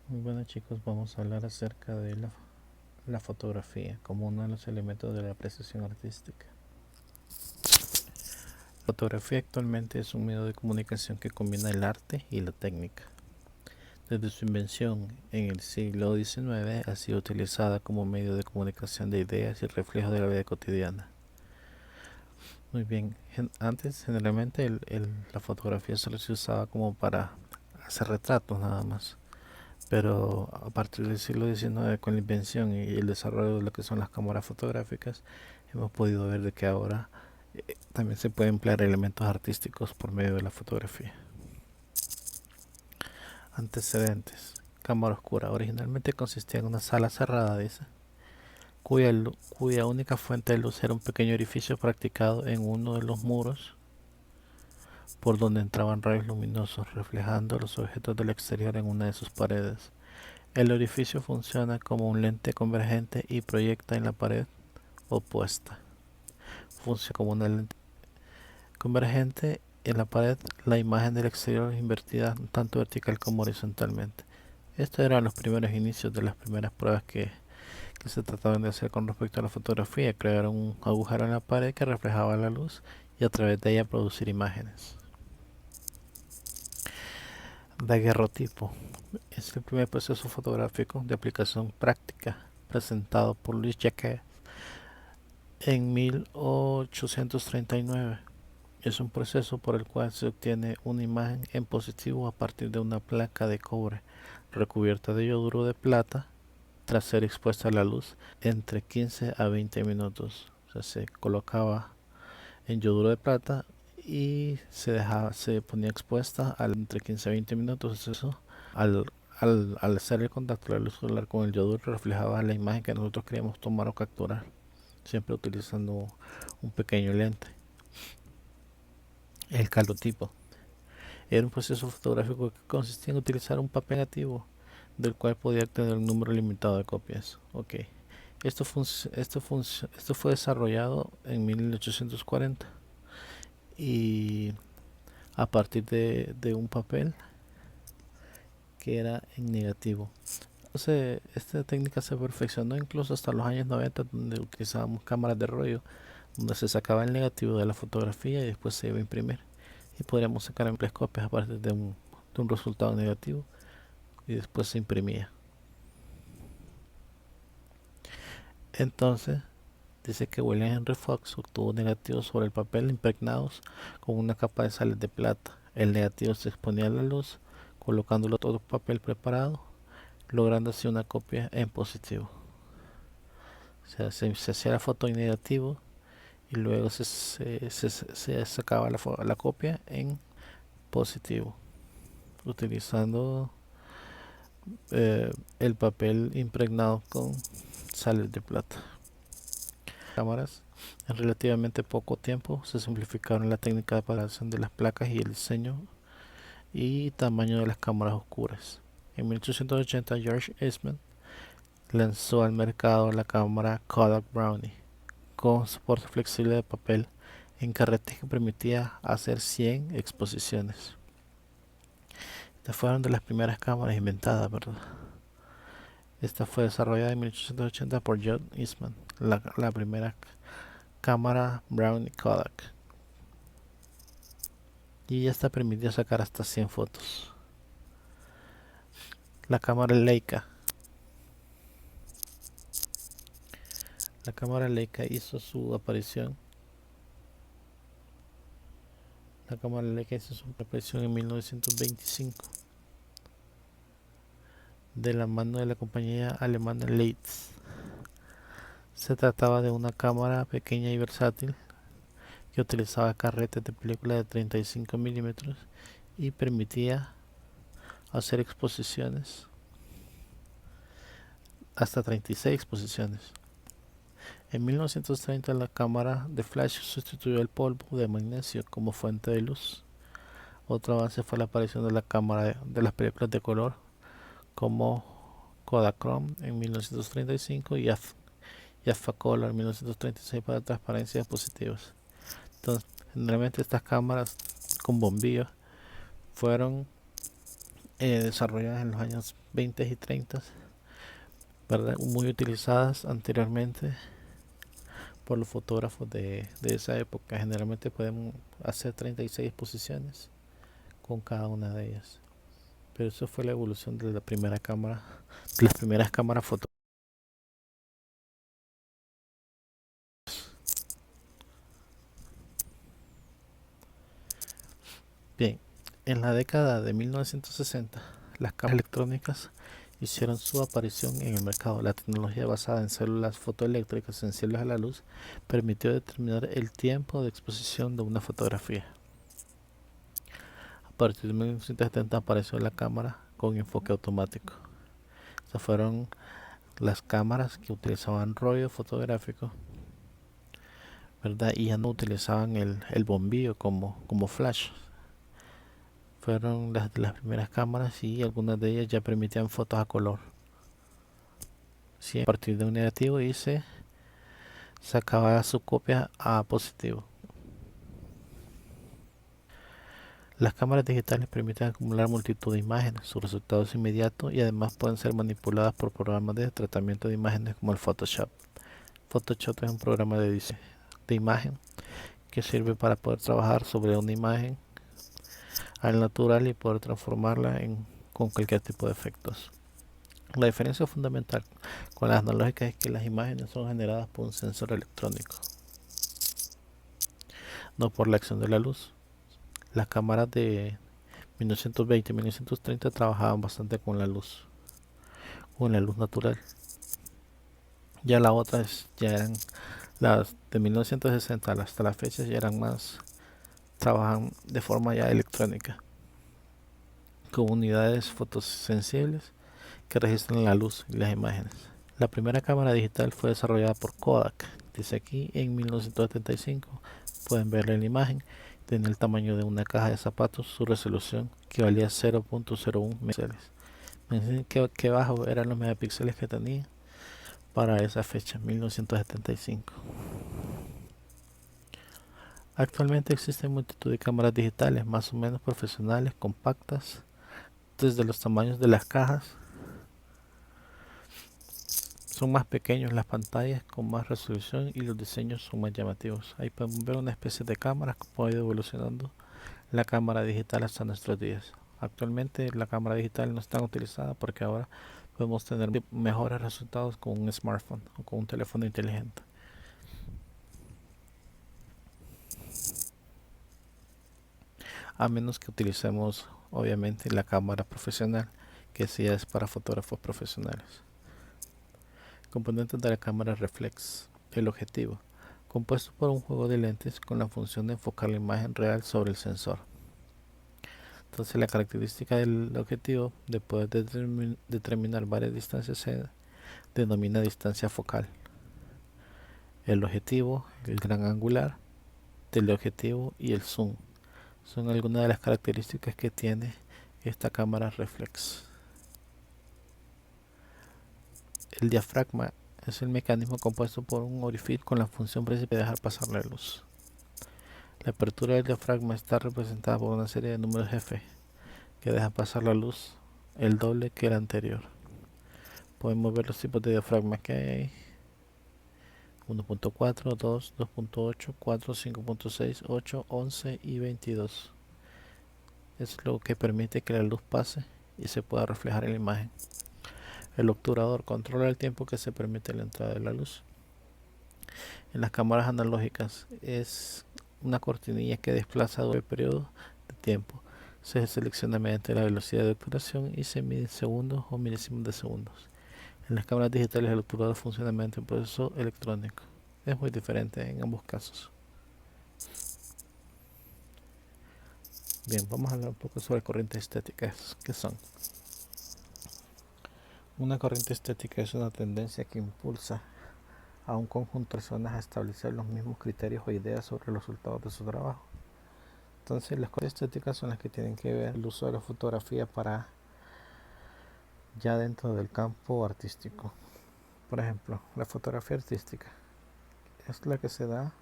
Muy buenas chicos, vamos a hablar acerca de la fotografía como uno de los elementos de la apreciación artística. La fotografía actualmente es un medio de comunicación que combina el arte y la técnica. Desde su invención en el siglo XIX ha sido utilizada como medio de comunicación de ideas y reflejo de la vida cotidiana. Muy bien, antes generalmente la fotografía solo se usaba como para hacer retratos nada más. Pero a partir del siglo XIX, con la invención y el desarrollo de lo que son las cámaras fotográficas, hemos podido ver de que ahora también se pueden emplear elementos artísticos por medio de la fotografía. Antecedentes. Cámara oscura. Originalmente consistía en una sala cerrada, dice, cuya única fuente de luz era un pequeño orificio practicado en uno de los muros por donde entraban rayos luminosos, reflejando los objetos del exterior en una de sus paredes. El orificio funciona como un lente convergente y proyecta en la pared opuesta. Funciona como una lente convergente en la pared, la imagen del exterior invertida tanto vertical como horizontalmente. Estos eran los primeros inicios de las primeras pruebas que se trataban de hacer con respecto a la fotografía, crear un agujero en la pared que reflejaba la luz y a través de ella producir imágenes. Daguerrotipo es el primer proceso fotográfico de aplicación práctica presentado por Louis Jacquet en 1839. Es un proceso por el cual se obtiene una imagen en positivo a partir de una placa de cobre recubierta de yoduro de plata tras ser expuesta a la luz entre 15 a 20 minutos. O sea, se colocaba en yoduro de plata y se ponía expuesta entre 15 a 20 minutos. Eso, al, al hacer el contacto de la luz solar con el yoduro reflejaba la imagen que nosotros queríamos tomar o capturar, siempre utilizando un pequeño lente. El calotipo era un proceso fotográfico que consistía en utilizar un papel negativo del cual podía tener un número limitado de copias. Ok. Esto fue desarrollado en 1840 y a partir de un papel que era en negativo. Entonces, esta técnica se perfeccionó incluso hasta los años 90, donde utilizábamos cámaras de rollo, donde se sacaba el negativo de la fotografía y después se iba a imprimir. Y podríamos sacar en copias a partir de un resultado negativo y después se imprimía. Entonces, dice que William Henry Fox obtuvo negativos sobre el papel impregnados con una capa de sales de plata. El negativo se exponía a la luz, colocándolo todo papel preparado, logrando así una copia en positivo. O sea, se hacía la foto en negativo y luego se sacaba la copia en positivo, utilizando el papel impregnado con sales de plata. Cámaras. En relativamente poco tiempo se simplificaron la técnica de preparación de las placas y el diseño y tamaño de las cámaras oscuras. En 1880 George Eastman lanzó al mercado la cámara Kodak Brownie con soporte flexible de papel en carretes que permitía hacer 100 exposiciones. Estas fueron de las primeras cámaras inventadas, ¿verdad? Esta fue desarrollada en 1880 por John Eastman, la primera cámara Brownie Kodak. Y esta permitía sacar hasta 100 fotos. La cámara Leica. La cámara Leica hizo su aparición. La cámara Leica hizo su aparición en 1925 de la mano de la compañía alemana Leitz. Se trataba de una cámara pequeña y versátil que utilizaba carretes de película de 35 milímetros y permitía hacer exposiciones, hasta 36 exposiciones. En 1930 la cámara de flash sustituyó el polvo de magnesio como fuente de luz. Otro avance fue la aparición de la cámara de las películas de color como Kodachrome en 1935 y Agfacolor en 1936 para transparencia de dispositivos. Entonces, generalmente estas cámaras con bombillos fueron desarrolladas en los años 20 y 30, ¿verdad? Muy utilizadas anteriormente por los fotógrafos de esa época. Generalmente pueden hacer 36 posiciones con cada una de ellas. Pero eso fue la evolución de la primera cámara, de las primeras cámaras fotográficas. Bien, en la década de 1960, las cámaras electrónicas hicieron su aparición en el mercado. La tecnología basada en células fotoeléctricas sensibles a la luz permitió determinar el tiempo de exposición de una fotografía. A partir de 1970 apareció la cámara con enfoque automático. Estas fueron las cámaras que utilizaban rollo fotográfico, ¿verdad? Y ya no utilizaban el bombillo como flash. Fueron las de las primeras cámaras y algunas de ellas ya permitían fotos a color. Sí, a partir de un negativo y se sacaba su copia a positivo. Las cámaras digitales permiten acumular multitud de imágenes, su resultado es inmediato y además pueden ser manipuladas por programas de tratamiento de imágenes como el Photoshop. Photoshop es un programa de edición de imagen que sirve para poder trabajar sobre una imagen al natural y poder transformarla con cualquier tipo de efectos. La diferencia fundamental con las analógicas es que las imágenes son generadas por un sensor electrónico, no por la acción de la luz. Las cámaras de 1920 y 1930 trabajaban bastante con la luz natural. Ya las otras ya eran las de 1960 hasta la fecha ya eran más, trabajan de forma ya electrónica, con unidades fotosensibles que registran la luz y las imágenes. La primera cámara digital fue desarrollada por Kodak. Dice aquí en 1975. Pueden verla en la imagen. Tenía el tamaño de una caja de zapatos. Su resolución que valía 0.01 megapíxeles. Miren qué bajo eran los megapíxeles que tenía para esa fecha, 1975. Actualmente existen multitud de cámaras digitales más o menos profesionales, compactas, desde los tamaños de las cajas. Son más pequeños las pantallas con más resolución y los diseños son más llamativos. Ahí podemos ver una especie de cámara como ha ido evolucionando la cámara digital hasta nuestros días. Actualmente la cámara digital no está utilizada porque ahora podemos tener mejores resultados con un smartphone o con un teléfono inteligente. A menos que utilicemos obviamente la cámara profesional, que sí es para fotógrafos profesionales. Componentes de la cámara reflex. El objetivo, compuesto por un juego de lentes con la función de enfocar la imagen real sobre el sensor. Entonces la característica del objetivo de poder determinar varias distancias se denomina distancia focal. El objetivo, el gran angular, teleobjetivo y el zoom son algunas de las características que tiene esta cámara reflex. El diafragma es el mecanismo compuesto por un orificio con la función principal de dejar pasar la luz. La apertura del diafragma está representada por una serie de números F que dejan pasar la luz el doble que el anterior. Podemos ver los tipos de diafragma que hay: 1.4, 2, 2.8, 4, 5.6, 8, 11 y 22. Es lo que permite que la luz pase y se pueda reflejar en la imagen. El obturador controla el tiempo que se permite la entrada de la luz. En las cámaras analógicas es una cortinilla que desplaza el periodo de tiempo. Se selecciona mediante la velocidad de obturación y se mide en segundos o milésimos de segundos. En las cámaras digitales el obturador funciona mediante un proceso electrónico. Es muy diferente en ambos casos. Bien, vamos a hablar un poco sobre corrientes estéticas. ¿Qué son? Una corriente estética es una tendencia que impulsa a un conjunto de personas a establecer los mismos criterios o ideas sobre los resultados de su trabajo. Entonces las corrientes estéticas son las que tienen que ver el uso de la fotografía para ya dentro del campo artístico. Por ejemplo, la fotografía artística es la que se da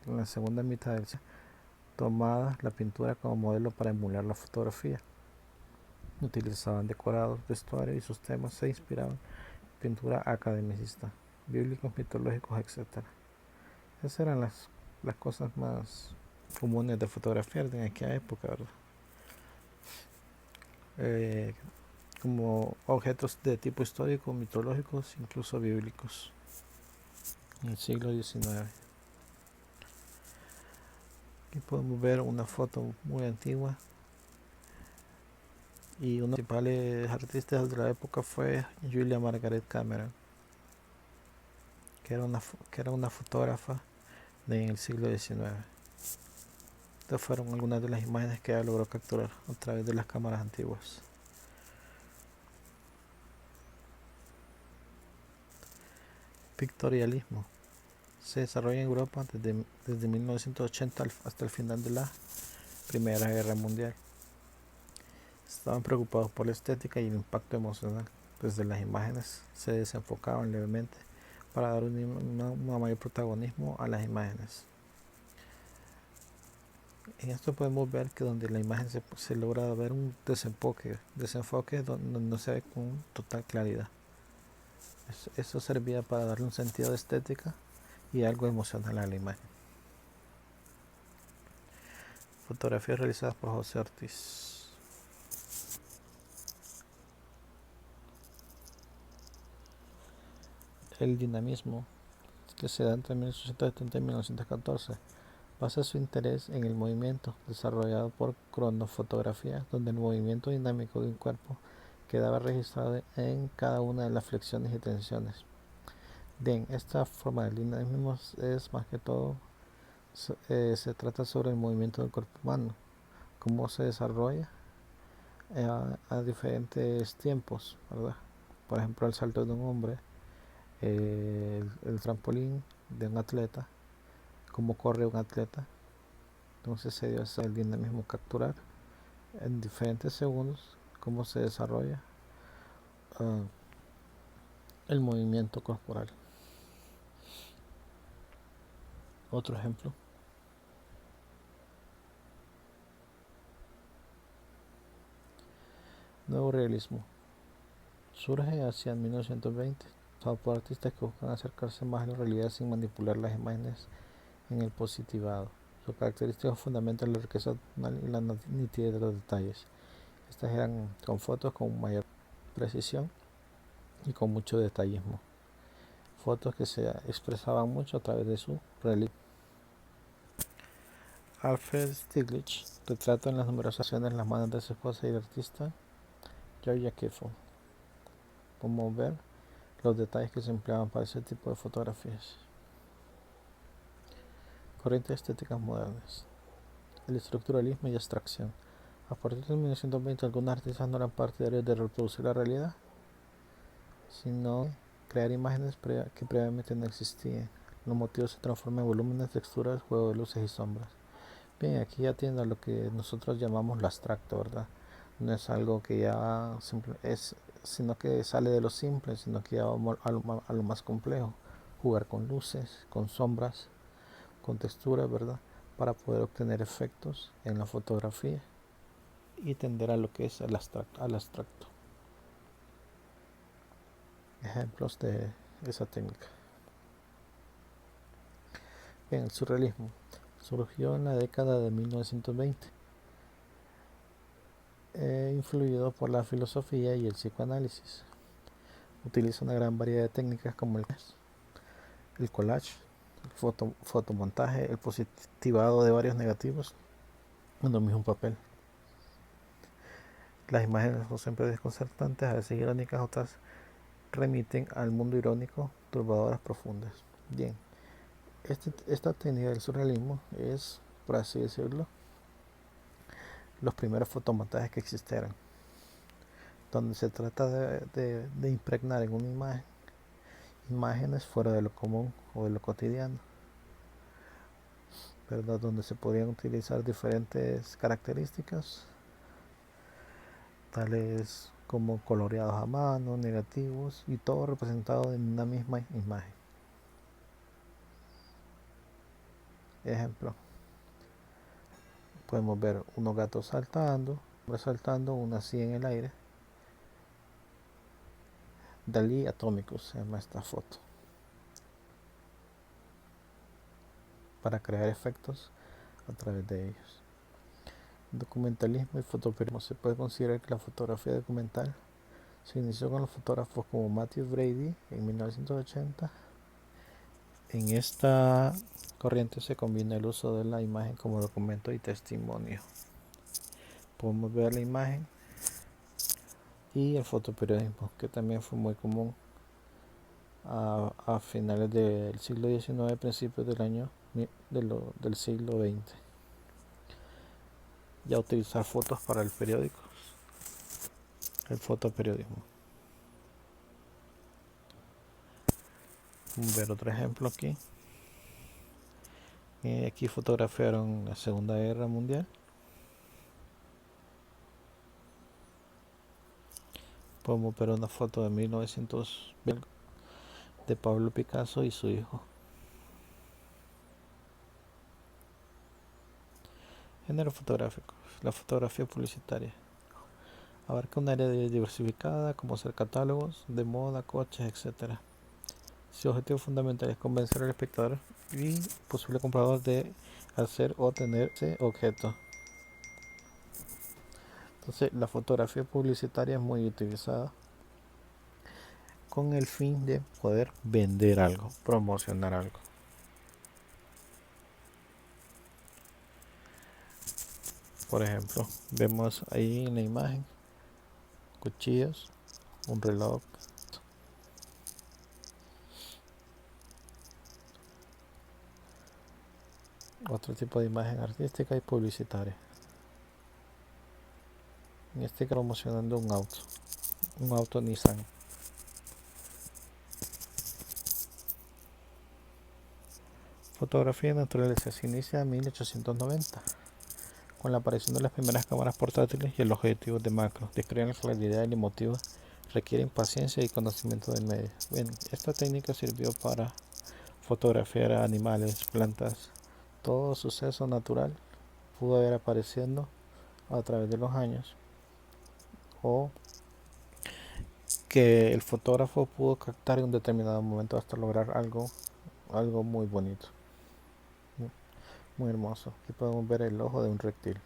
en la segunda mitad del siglo, tomada la pintura como modelo para emular la fotografía. Utilizaban decorados, vestuario y sus temas se inspiraban en pintura academicista, bíblicos, mitológicos, etc. Esas eran las cosas más comunes de fotografiar en aquella época, ¿verdad? Eh, como objetos de tipo histórico, mitológicos, incluso bíblicos, en el siglo XIX. Aquí podemos ver una foto muy antigua y uno de los principales artistas de la época fue Julia Margaret Cameron, que era una fotógrafa del siglo XIX. Estas fueron algunas de las imágenes que ella logró capturar a través de las cámaras antiguas. Pictorialismo. Se desarrolla en Europa desde 1980 hasta el final de la Primera Guerra Mundial. Estaban preocupados por la estética y el impacto emocional. Desde las imágenes se desenfocaban levemente para dar un mayor protagonismo a las imágenes. En esto podemos ver que donde la imagen se logra ver un desenfoque donde no se ve con total claridad. Eso servía para darle un sentido de estética y algo emocional a la imagen. Fotografías realizadas por José Ortiz. El dinamismo, que se da entre 1870 y 1914, basa su interés en el movimiento, desarrollado por cronofotografía, donde el movimiento dinámico de un cuerpo quedaba registrado en cada una de las flexiones y tensiones. Bien, esta forma del dinamismo es más que todo, se trata sobre el movimiento del cuerpo humano, cómo se desarrolla a diferentes tiempos, ¿verdad? Por ejemplo, el salto de un hombre, el trampolín de un atleta, cómo corre un atleta. Entonces se dio el dinamismo capturar en diferentes segundos cómo se desarrolla uh, el movimiento corporal. Otro ejemplo. Nuevo realismo. Surge hacia 1920, por artistas que buscan acercarse más a la realidad sin manipular las imágenes en el positivado. Su característica fundamental es la riqueza y la nitidez de los detalles. Estas eran con fotos con mayor precisión y con mucho detallismo. Fotos que se expresaban mucho a través de su realismo. Alfred Stieglitz retrata en las numerosas acciones las manos de su esposa y el artista Georgia Kiffle. Podemos ver los detalles que se empleaban para ese tipo de fotografías. Corrientes estéticas modernas. El estructuralismo y abstracción. A partir de 1920, algunos artistas no eran partidarios de reproducir la realidad, sino crear imágenes que previamente no existían. Los motivos se transforman en volúmenes, texturas, juego de luces y sombras. Bien, aquí ya tiene lo que nosotros llamamos lo abstracto, ¿verdad? No es algo que ya es, sino que sale de lo simple, sino que ya vamos a lo más complejo. Jugar con luces, con sombras, con texturas, ¿verdad? Para poder obtener efectos en la fotografía y tender a lo que es el abstracto. Ejemplos de esa técnica. Bien, el surrealismo surgió en la década de 1920, influido por la filosofía y el psicoanálisis. Utiliza una gran variedad de técnicas como el collage, el fotomontaje, el positivado de varios negativos en un mismo papel. Las imágenes son siempre desconcertantes, a veces irónicas, otras remiten al mundo irónico, turbadoras profundas. Bien, esta técnica del surrealismo es, por así decirlo, los primeros fotomontajes que existieron, donde se trata de impregnar en una imagen imágenes fuera de lo común o de lo cotidiano, ¿verdad? Donde se podían utilizar diferentes características, tales como coloreados a mano, negativos y todo representado en una misma imagen. Ejemplo, podemos ver unos gatos saltando, resaltando una así en el aire. Dalí Atomicus se llama esta foto. Para crear efectos a través de ellos. Documentalismo y fotoperiodismo. Se puede considerar que la fotografía documental se inició con los fotógrafos como Matthew Brady en 1980. En esta corriente se combina el uso de la imagen como documento y testimonio. Podemos ver la imagen y el fotoperiodismo, que también fue muy común a finales del siglo XIX, principios del siglo XX. Ya utilizar fotos para el periódico, el fotoperiodismo. Vamos a ver otro ejemplo aquí. Aquí fotografiaron la Segunda Guerra Mundial. Podemos ver una foto de 1900 de Pablo Picasso y su hijo. Género fotográfico. La fotografía publicitaria abarca un área diversificada como ser catálogos de moda, coches, etc. Su objetivo fundamental es convencer al espectador y posible comprador de hacer o tener ese objeto. Entonces la fotografía publicitaria es muy utilizada con el fin de poder vender algo, promocionar algo. Por ejemplo, vemos ahí en la imagen cuchillos, un reloj, otro tipo de imagen artística y publicitaria. En este caso promocionando un auto Nissan. Fotografía de naturaleza se inicia en 1890 con la aparición de las primeras cámaras portátiles y el objetivo de macro. Describen la claridad y el motivo requieren paciencia y conocimiento del medio. Bien, esta técnica sirvió para fotografiar a animales, plantas, todo suceso natural pudo haber apareciendo a través de los años o que el fotógrafo pudo captar en un determinado momento hasta lograr algo muy bonito, muy hermoso. Aquí podemos ver el ojo de un reptil,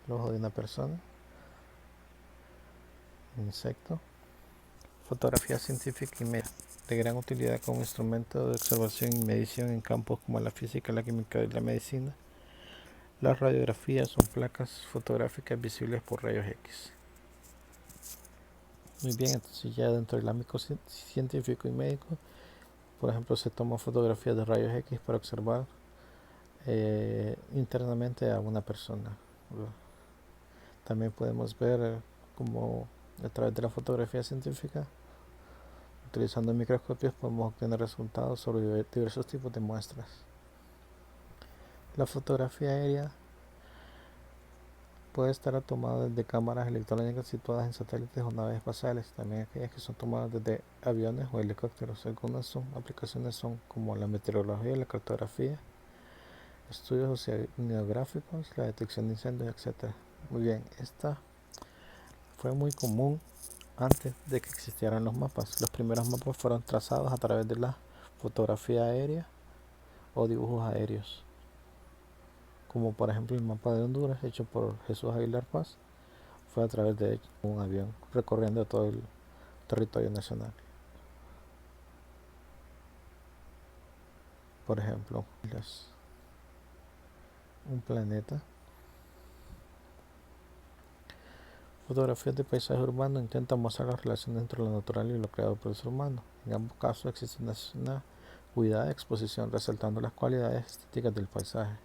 el ojo de una persona, un insecto. Fotografía científica y médica, de gran utilidad como instrumento de observación y medición en campos como la física, la química y la medicina. Las radiografías son placas fotográficas visibles por rayos X. Muy bien, entonces ya dentro del ámbito científico y médico, por ejemplo, se toman fotografías de rayos X para observar internamente a una persona. También podemos ver como a través de la fotografía científica, utilizando microscopios, podemos obtener resultados sobre diversos tipos de muestras. La fotografía aérea puede estar tomada desde cámaras electrónicas situadas en satélites o naves espaciales, también aquellas que son tomadas desde aviones o helicópteros. Algunas aplicaciones son como la meteorología, la cartografía, estudios oceanográficos, la detección de incendios, etc. Muy bien, esta fue muy común antes de que existieran los mapas. Los primeros mapas fueron trazados a través de la fotografía aérea o dibujos aéreos, como por ejemplo el mapa de Honduras hecho por Jesús Aguilar Paz, fue a través de un avión recorriendo todo el territorio nacional. Por ejemplo, un planeta. Fotografías de paisaje urbano intentan mostrar las relaciones entre lo natural y lo creado por el ser humano. En ambos casos existe una cuidada exposición resaltando las cualidades estéticas del paisaje.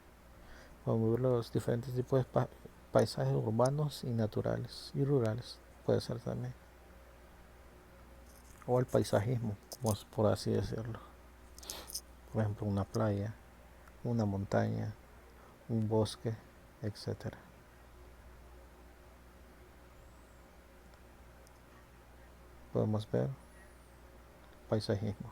Podemos ver los diferentes tipos de paisajes urbanos y naturales y rurales, puede ser también. O el paisajismo, como por así decirlo. Por ejemplo, una playa, una montaña, un bosque, etc. Podemos ver paisajismo.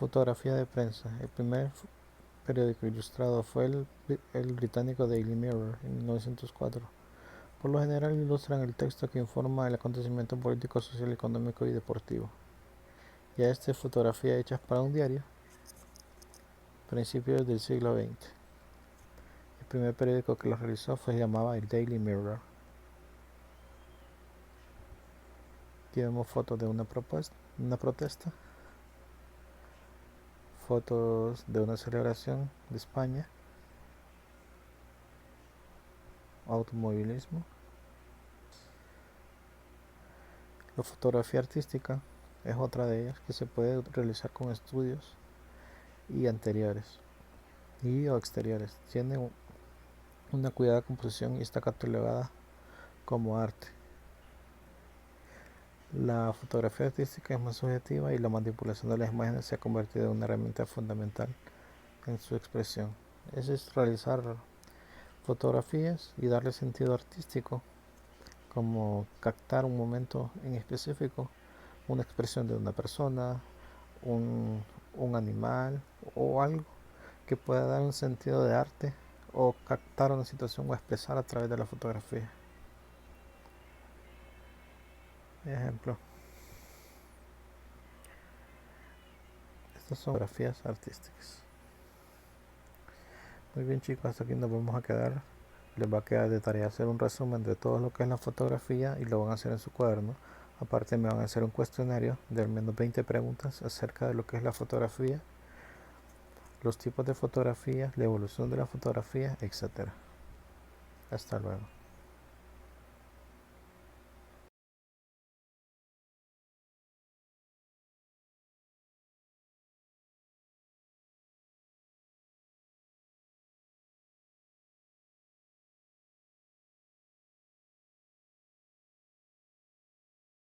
Fotografía de prensa. El primer periódico ilustrado fue el británico Daily Mirror en 1904. Por lo general ilustran el texto que informa el acontecimiento político, social, económico y deportivo. Ya fotografía hechas para un diario, principios del siglo XX. El primer periódico que lo realizó se llamaba el Daily Mirror. Aquí vemos fotos de una protesta, fotos de una celebración de España, automovilismo. La fotografía artística es otra de ellas que se puede realizar con estudios y anteriores y o exteriores. Tiene una cuidada composición y está catalogada como arte. La fotografía artística es más subjetiva y la manipulación de las imágenes se ha convertido en una herramienta fundamental en su expresión. Es realizar fotografías y darle sentido artístico, como captar un momento en específico, una expresión de una persona, un animal o algo que pueda dar un sentido de arte o captar una situación o expresar a través de la fotografía. Ejemplo, estas son fotografías artísticas. Muy bien chicos, hasta aquí nos vamos a quedar. Les va a quedar de tarea hacer un resumen de todo lo que es la fotografía y lo van a hacer en su cuaderno. Aparte me van a hacer un cuestionario de al menos 20 preguntas acerca de lo que es la fotografía, los tipos de fotografía, la evolución de la fotografía, etc. Hasta luego.